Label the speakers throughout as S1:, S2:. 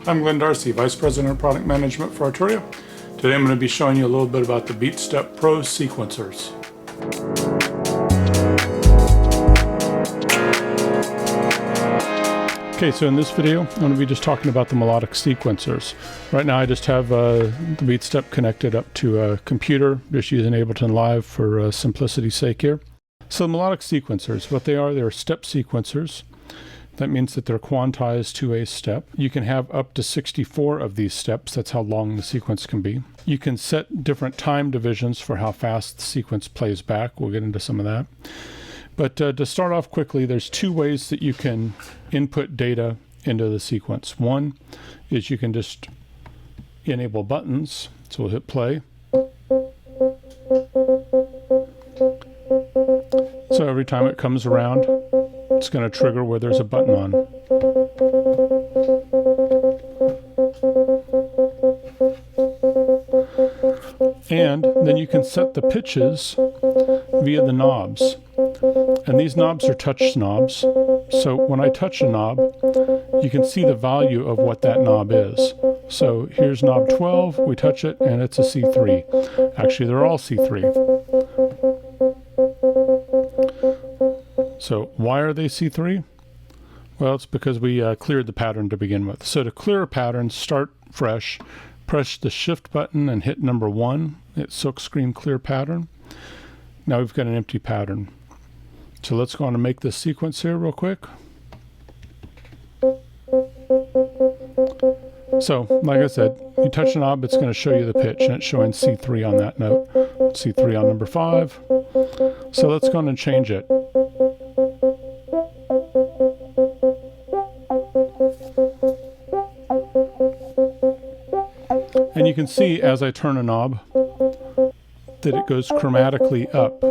S1: I'm Glen Darcey, Vice President of Product Management for Arturia. Today I'm going to be showing you a little bit about the BeatStep Pro sequencers. Okay, so in this video, I'm going to be just talking about the melodic sequencers. Right now I just have the BeatStep connected up to a computer, just using Ableton Live for simplicity's sake here. So the melodic sequencers, what they are, they're step sequencers. That means that they're quantized to a step. You can have up to 64 of these steps. That's how long the sequence can be. You can set different time divisions for how fast the sequence plays back. We'll get into some of that. But to start off quickly, there's two ways that you can input data into the sequence. One is you can just enable buttons. So we'll hit play. So every time it comes around, it's going to trigger where there's a button on. And then you can set the pitches via the knobs. And these knobs are touch knobs. So when I touch a knob, you can see the value of what that knob is. So here's knob 12, we touch it, and it's a C3. Actually, they're all C3. So why are they C3? Well, it's because we cleared the pattern to begin with. So to clear a pattern, start fresh, press the shift button and hit number 1. Hit silkscreen clear pattern. Now we've got an empty pattern. So let's go on and make this sequence here real quick. So, like I said, you touch the knob, it's going to show you the pitch, and it's showing C3 on that note, C3 on number 5. So let's go on and change it. And you can see as I turn a knob that it goes chromatically up.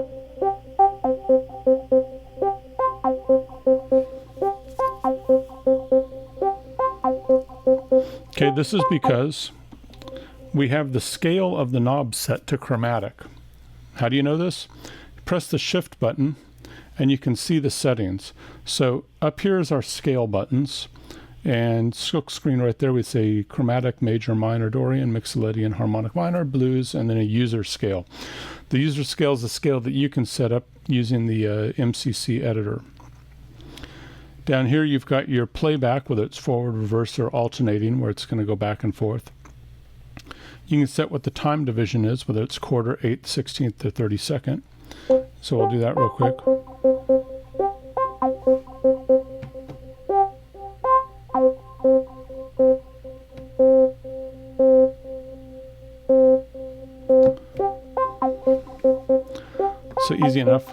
S1: Okay, this is because we have the scale of the knob set to chromatic. How do you know this? Press the shift button and you can see the settings. So up here is our scale buttons, and silk screen right there we say chromatic, major, minor, Dorian, Mixolydian, harmonic minor, blues, and then a user scale. The user scale is the scale that you can set up using the MCC editor. Down here you've got your playback, whether it's forward, reverse, or alternating, where it's going to go back and forth. You can set what the time division is, whether it's quarter, eighth, 16th, or 32nd. So I'll do that real quick. So easy enough.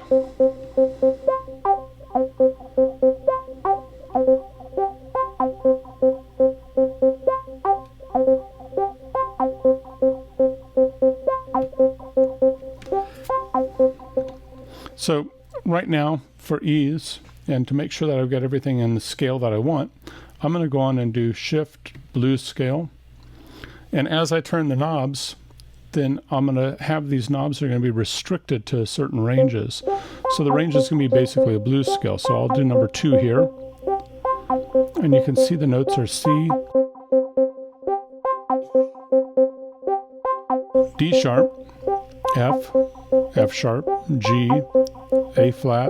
S1: So right now, for ease, and to make sure that I've got everything in the scale that I want, I'm going to go on and do Shift Blues Scale. And as I turn the knobs, then I'm going to have these knobs that are going to be restricted to certain ranges. So the range is going to be basically a blues scale. So I'll do number 2 here. And you can see the notes are C, D sharp, F, F sharp, G, A flat,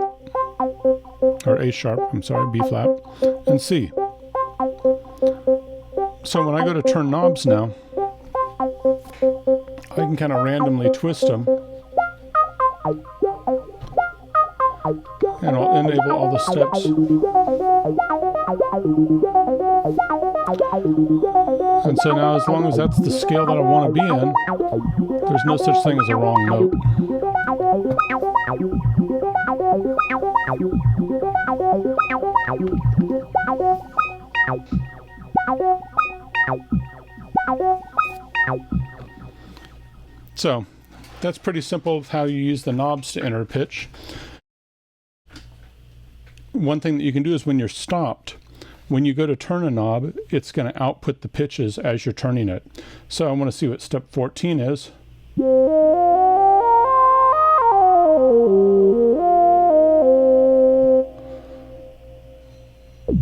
S1: or A sharp, I'm sorry, B flat, and C. So when I go to turn knobs now, I can kind of randomly twist them, and I'll enable all the steps. And so now, as long as that's the scale that I want to be in, there's no such thing as a wrong note. So that's pretty simple of how you use the knobs to enter a pitch. One thing that you can do is when you're stopped, when you go to turn a knob, it's going to output the pitches as you're turning it. So I want to see what step 14 is. So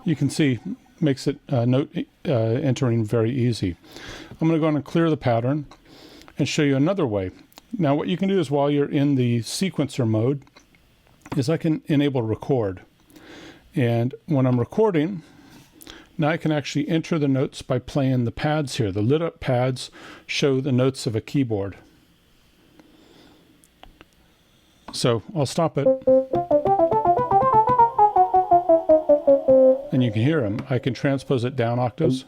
S1: you can see, makes it note entering very easy. I'm going to go on and clear the pattern and show you another way. Now what you can do is, while you're in the sequencer mode, is I can enable record. And when I'm recording, now I can actually enter the notes by playing the pads here. The lit up pads show the notes of a keyboard. So I'll stop it. And you can hear them. I can transpose it down octaves.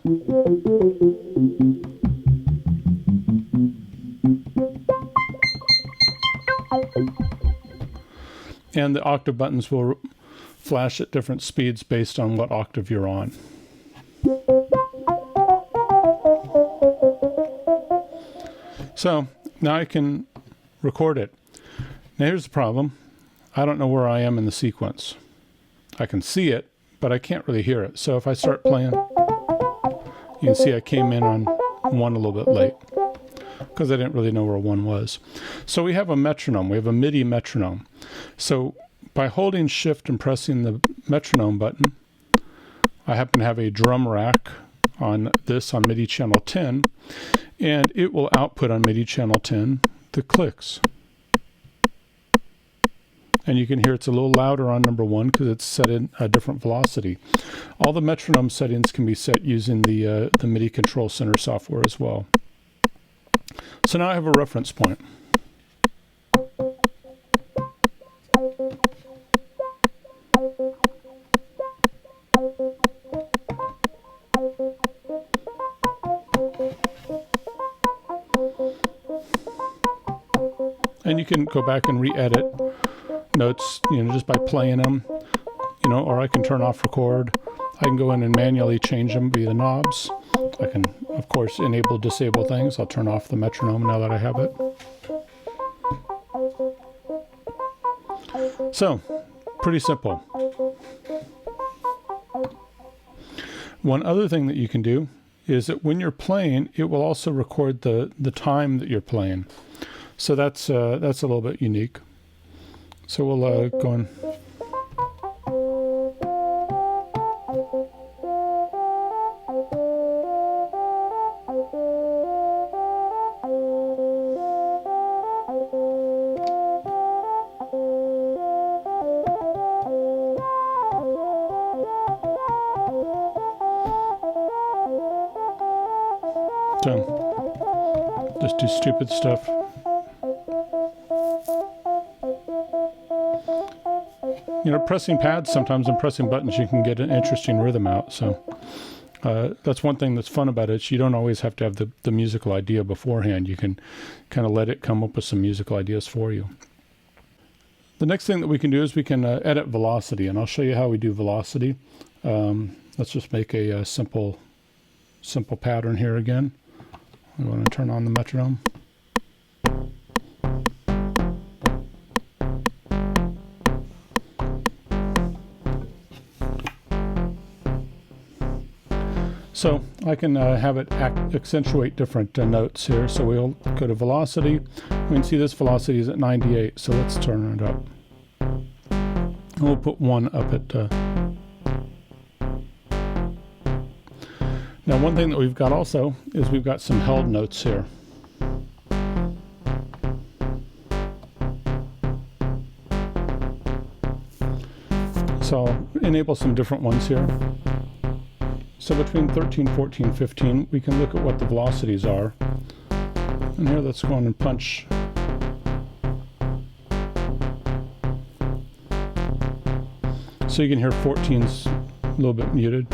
S1: And the octave buttons will flash at different speeds based on what octave you're on. So now I can record it. Now here's the problem. I don't know where I am in the sequence. I can see it, but I can't really hear it. So if I start playing, you can see I came in on one a little bit late because I didn't really know where one was. So we have a metronome. We have a Midi metronome. So by holding Shift and pressing the metronome button, I happen to have a drum rack on this on Midi channel 10, and it will output on Midi channel 10 the clicks. And you can hear it's a little louder on number 1 because it's set in a different velocity. All the metronome settings can be set using the Midi Control Center software as well. So now I have a reference point. And you can go back and re-edit notes, just by playing them, or I can turn off record. I can go in and manually change them via the knobs. I can, of course, enable, disable things. I'll turn off the metronome now that I have it. So, pretty simple. One other thing that you can do is that when you're playing, it will also record the time that you're playing. So that's a little bit unique. So we'll go in. So just do stupid stuff. Pressing pads sometimes and pressing buttons, you can get an interesting rhythm out. So that's one thing that's fun about it. You don't always have to have the musical idea beforehand. You can kind of let it come up with some musical ideas for you. The next thing that we can do is we can edit velocity, and I'll show you how we do velocity. Let's just make a simple pattern here again. I'm going to turn on the metronome. So I can have it accentuate different notes here. So we'll go to velocity. We can see this velocity is at 98. So let's turn it up. And we'll put 1 up at... Now one thing that we've got also is we've got some held notes here. So I'll enable some different ones here. So between 13, 14, 15, we can look at what the velocities are. And here, let's go on and punch. So you can hear 14's a little bit muted.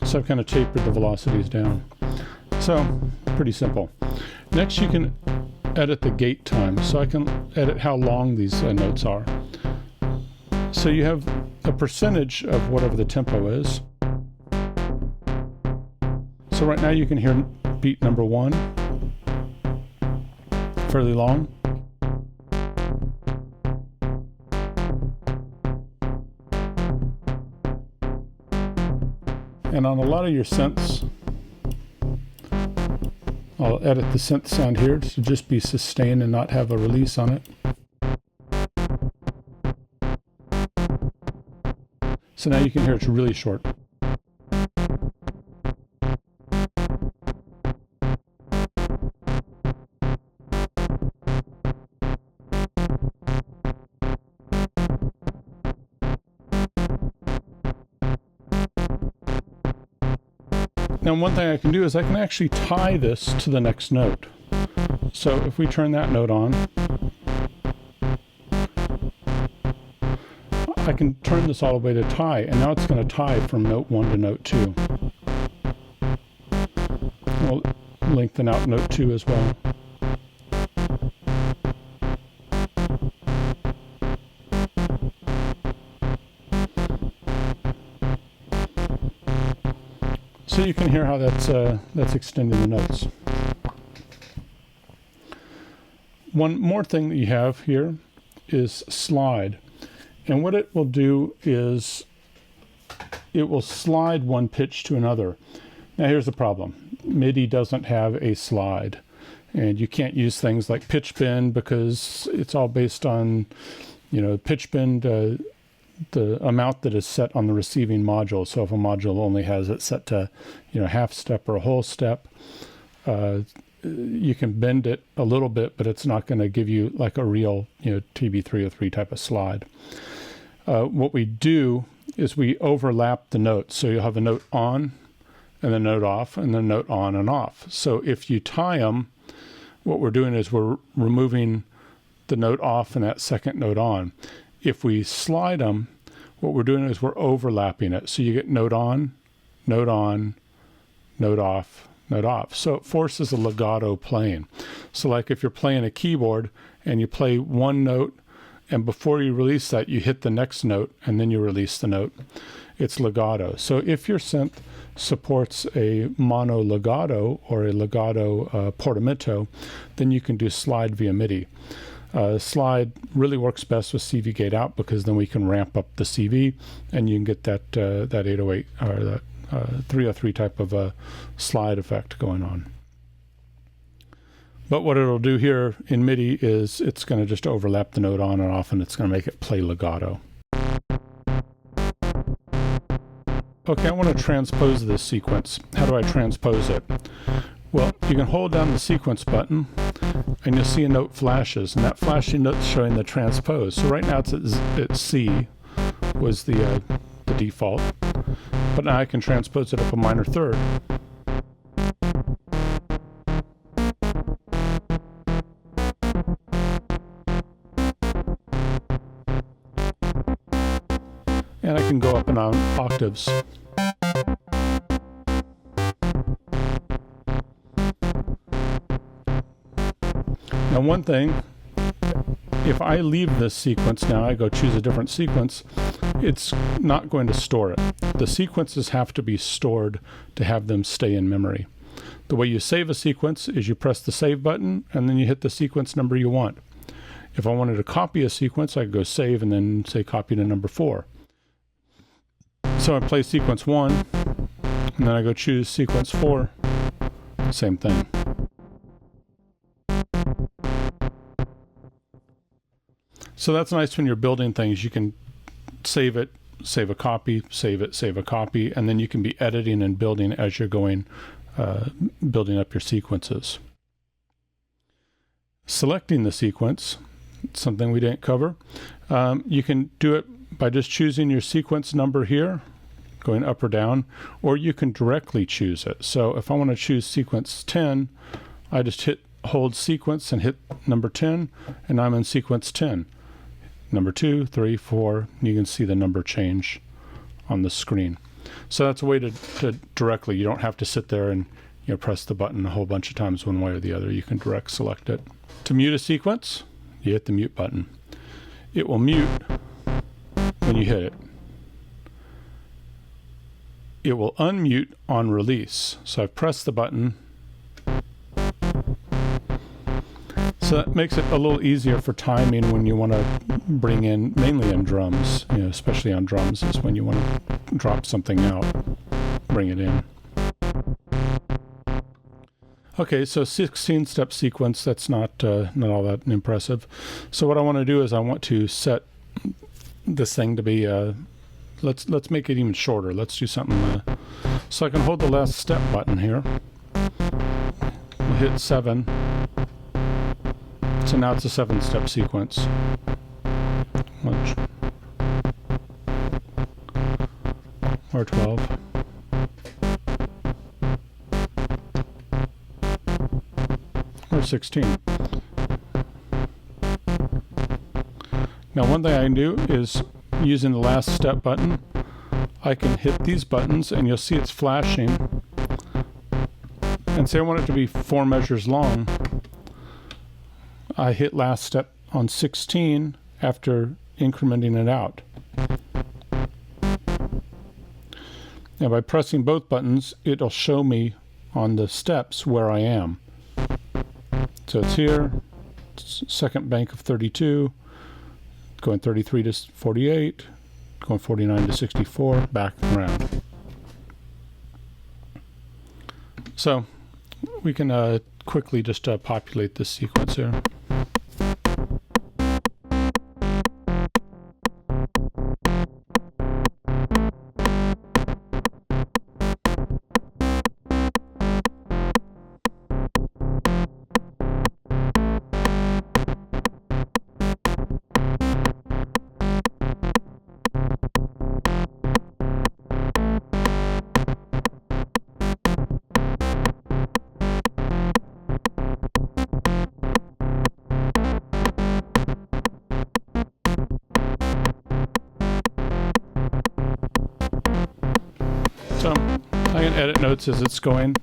S1: So I've kind of tapered the velocities down. So, pretty simple. Next, you can edit the gate time, so I can edit how long these notes are. So you have a percentage of whatever the tempo is. So right now you can hear beat number 1, fairly long. And on a lot of your synths, I'll edit the synth sound here to just be sustained and not have a release on it. So now you can hear it's really short. Now one thing I can do is I can actually tie this to the next note. So if we turn that note on, I can turn this all the way to tie, and now it's going to tie from note 1 to note 2. We'll lengthen out note 2 as well. So you can hear how that's extending the notes. One more thing that you have here is slide. And what it will do is it will slide one pitch to another. Now here's the problem. Midi doesn't have a slide. And you can't use things like pitch bend because it's all based on, pitch bend, the amount that is set on the receiving module. So if a module only has it set to, half step or a whole step, you can bend it a little bit, but it's not going to give you like a real, TB303 type of slide. What we do is we overlap the notes. So you'll have a note on and then note off and then note on and off. So if you tie them, what we're doing is we're removing the note off and that second note on. If we slide them, what we're doing is we're overlapping it. So you get note on, note off, note off. So it forces a legato playing. So like if you're playing a keyboard and you play one note, and before you release that, you hit the next note and then you release the note, it's legato. So if your synth supports a mono legato or a legato portamento, then you can do slide via Midi. Slide really works best with CV gate out because then we can ramp up the CV and you can get that 808 or that 303 type of a slide effect going on. But what it'll do here in Midi is it's going to just overlap the note on and off, and it's going to make it play legato. Okay, I want to transpose this sequence. How do I transpose it? Well, you can hold down the sequence button and you'll see a note flashes, and that flashing note's showing the transpose. So right now it's at C was the default, but now I can transpose it up a minor third. And I can go up and on octaves. Now one thing, if I leave this sequence now, I go choose a different sequence, it's not going to store it. The sequences have to be stored to have them stay in memory. The way you save a sequence is you press the save button and then you hit the sequence number you want. If I wanted to copy a sequence, I could go save and then say copy to number 4. So I play sequence 1 and then I go choose sequence 4, same thing. So that's nice when you're building things. You can save it, save a copy, save it, save a copy, and then you can be editing and building as you're going, building up your sequences. Selecting the sequence, something we didn't cover. You can do it by just choosing your sequence number here, going up or down, or you can directly choose it. So if I want to choose sequence 10, I just hold sequence and hit number 10, and I'm in sequence 10. Number 2, 3, 4, you can see the number change on the screen. So that's a way to directly, you don't have to sit there and press the button a whole bunch of times one way or the other. You can direct select it. To mute a sequence, you hit the mute button. It will mute when you hit it. it will unmute on release. So I've pressed the button. So that makes it a little easier for timing when you want to bring in, mainly in drums, you know, especially on drums is when you want to drop something out, bring it in. Okay, so 16-step sequence, that's not all that impressive. So what I want to do is I want to set this thing to be, let's make it even shorter. Let's do something, so I can hold the last step button here. We'll hit 7. So now it's a 7-step sequence. Or 12. Or 16. Now one thing I can do is, using the last step button, I can hit these buttons and you'll see it's flashing. And say I want it to be 4 measures long. I hit last step on 16 after incrementing it out. Now by pressing both buttons, it'll show me on the steps where I am. So it's here, second bank of 32, going 33 to 48, going 49 to 64, back and around. So we can quickly just populate this sequence here. So I can edit notes as it's going,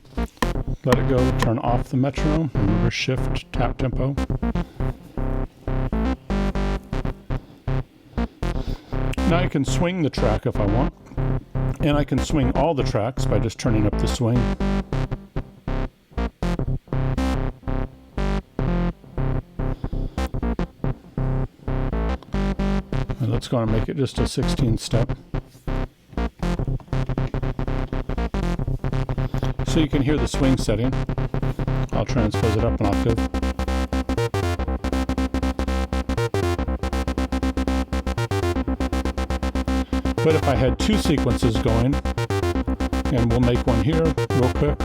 S1: let it go, turn off the metronome, remember shift, tap tempo. Now I can swing the track if I want, and I can swing all the tracks by just turning up the swing. And let's go and make it just a 16-step. So you can hear the swing setting. I'll transpose it up an octave. But if I had 2 sequences going, and we'll make one here real quick.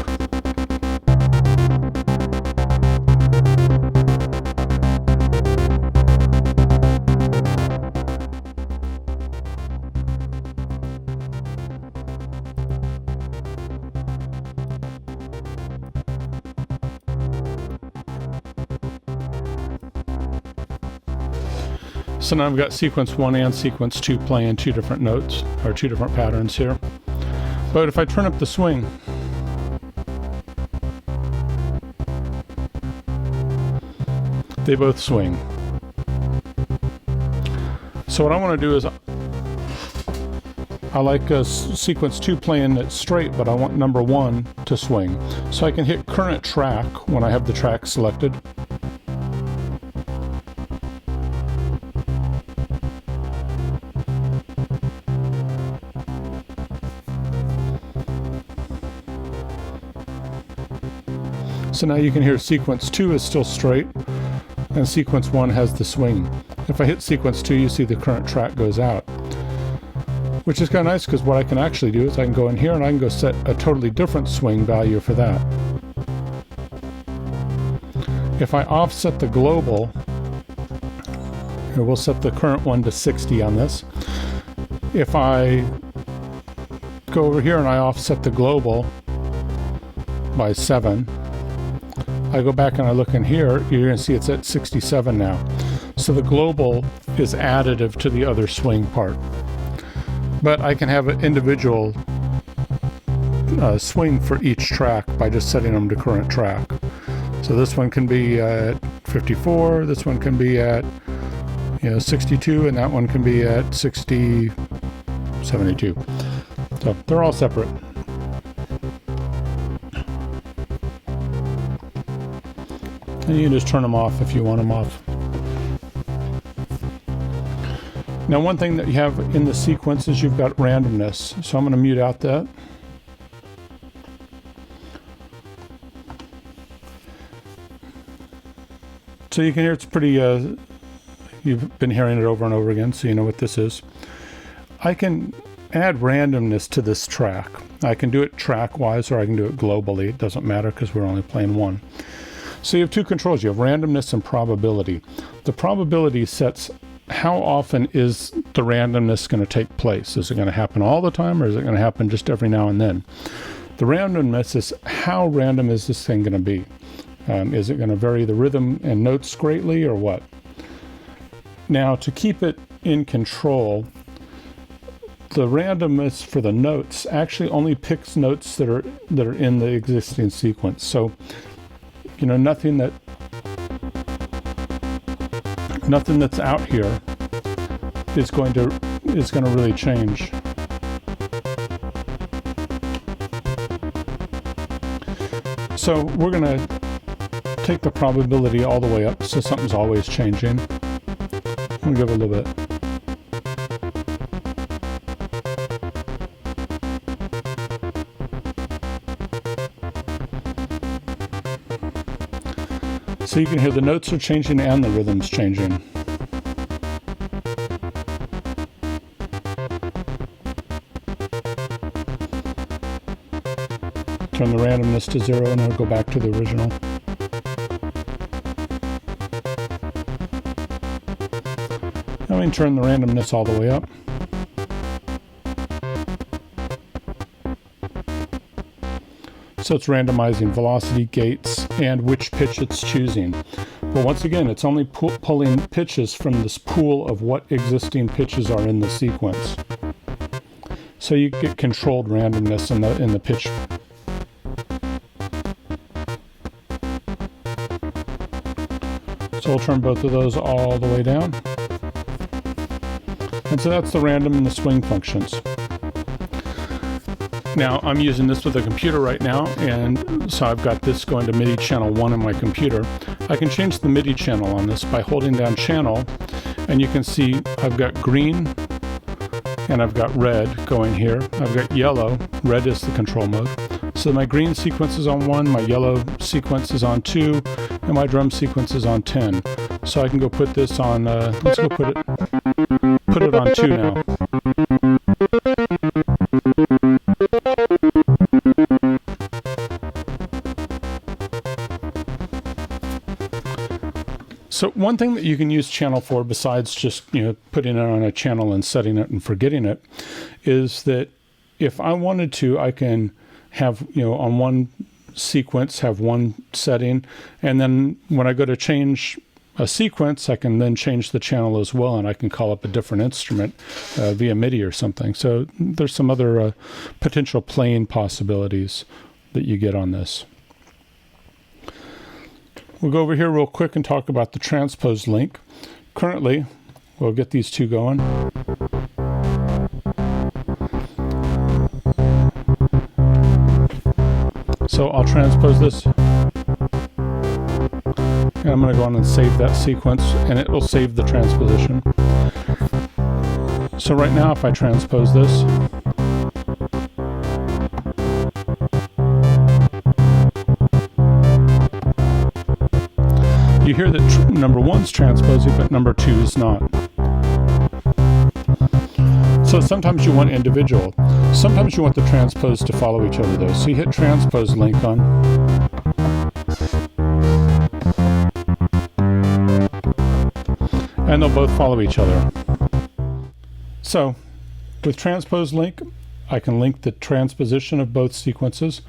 S1: So now I've got sequence 1 and sequence 2 playing 2 different notes, or 2 different patterns here. But if I turn up the swing, they both swing. So what I want to do is, I like sequence 2 playing it straight, but I want number 1 to swing. So I can hit current track when I have the track selected. So now you can hear sequence 2 is still straight, and sequence 1 has the swing. If I hit sequence 2, you see the current track goes out. Which is kind of nice, because what I can actually do is I can go in here and I can go set a totally different swing value for that. If I offset the global, here we'll set the current one to 60 on this. If I go over here and I offset the global by 7, I go back and I look in here, you're going to see it's at 67 now. So the global is additive to the other swing part. But I can have an individual swing for each track by just setting them to current track. So this one can be at 54, this one can be at 62, and that one can be at 72. So they're all separate. And you can just turn them off if you want them off. Now, one thing that you have in the sequence is you've got randomness. So I'm going to mute out that. So you can hear it's pretty, you've been hearing it over and over again, so you know what this is. I can add randomness to this track. I can do it track-wise or I can do it globally. It doesn't matter because we're only playing one. So you have two controls. You have randomness and probability. The probability sets how often is the randomness going to take place. Is it going to happen all the time or is it going to happen just every now and then? The randomness is how random is this thing going to be? Is it going to vary the rhythm and notes greatly or what? Now, to keep it in control, the randomness for the notes actually only picks notes that are in the existing sequence. So, you know, nothing that's out here is going to really change. So we're going to take the probability all the way up so something's always changing. I'm going to give it a little bit. So you can hear the notes are changing and the rhythm's changing. Turn the randomness to 0 and I'll go back to the original. Now we can turn the randomness all the way up. So it's randomizing velocity, gaits, and which pitch it's choosing. But once again, it's only pulling pitches from this pool of what existing pitches are in the sequence. So you get controlled randomness in the pitch. So we'll turn both of those all the way down. And so that's the random and the swing functions. Now, I'm using this with a computer right now, and so I've got this going to MIDI channel 1 on my computer. I can change the MIDI channel on this by holding down channel, and you can see I've got green and I've got red going here. I've got yellow. Red is the control mode. So my green sequence is on 1, my yellow sequence is on 2, and my drum sequence is on 10. So I can go put this on, let's go put it on 2 now. So one thing that you can use channel for, besides just, you know, putting it on a channel and setting it and forgetting it, is that if I wanted to, I can have, you know, on one sequence have one setting, and then when I go to change a sequence, I can then change the channel as well, and I can call up a different instrument via MIDI or something. So there's some other potential playing possibilities that you get on this. We'll go over here real quick and talk about the Transpose link. Currently, we'll get these two going. So I'll transpose this. And I'm going to go on and save that sequence, and it will save the transposition. So right now, if I transpose this, you hear that number 1's transposing, but number 2 is not. So sometimes you want individual. Sometimes you want the transpose to follow each other though. So you hit transpose link on. And they'll both follow each other. So with transpose link, I can link the transposition of both sequences.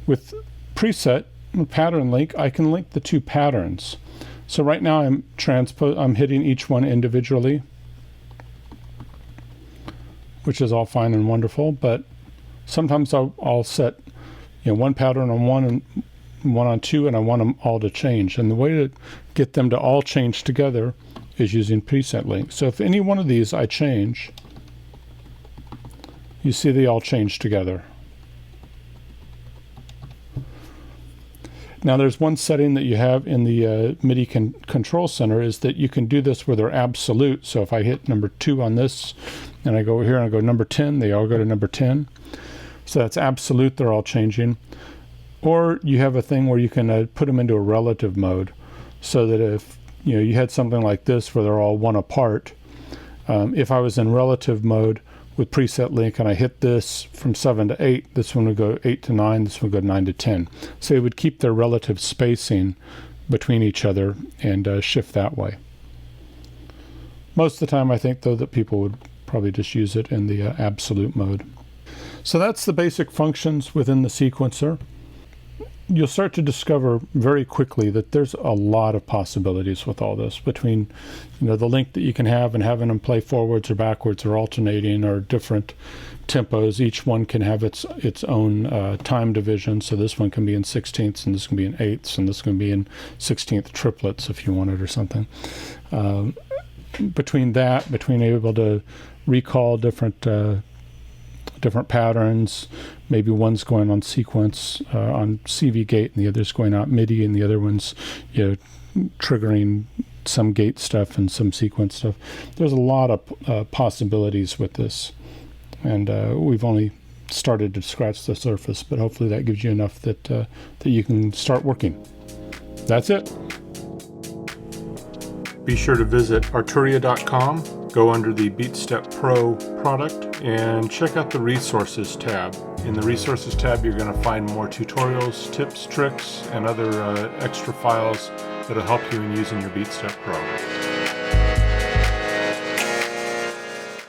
S1: With preset pattern link, I can link the two patterns. So right now I'm hitting each one individually, which is all fine and wonderful, but sometimes I'll set, you know, one pattern on 1 and one on 2, and I want them all to change. And the way to get them to all change together is using preset link. So if any one of these I change, you see they all change together. Now there's one setting that you have in the MIDI control center is that you can do this where they're absolute. So if I hit number 2 on this and I go over here and I go number 10, they all go to number 10. So that's absolute, they're all changing. Or you have a thing where you can put them into a relative mode, so that if you had something like this where they're all 1 apart, if I was in relative mode with preset link and I hit this from 7 to 8, this one would go 8 to 9, this one would go 9 to 10. So it would keep their relative spacing between each other and shift that way. Most of the time I think though that people would probably just use it in the absolute mode. So that's the basic functions within the sequencer. You'll start to discover very quickly that there's a lot of possibilities with all this, between the link that you can have and having them play forwards or backwards or alternating or different tempos. Each one can have its own time division, so this one can be in 16ths and this can be in 8ths and this can be in 16th triplets if you wanted or something. Between able to recall different patterns, maybe one's going on sequence on CV gate and the other's going out MIDI and the other one's triggering some gate stuff and some sequence stuff. There's a lot of possibilities with this, and we've only started to scratch the surface, but hopefully that gives you enough that you can start working. That's it. Be sure to visit arturia.com, go under the BeatStep Pro product, and check out the Resources tab. In the Resources tab, you're going to find more tutorials, tips, tricks, and other extra files that'll help you in using your BeatStep Pro.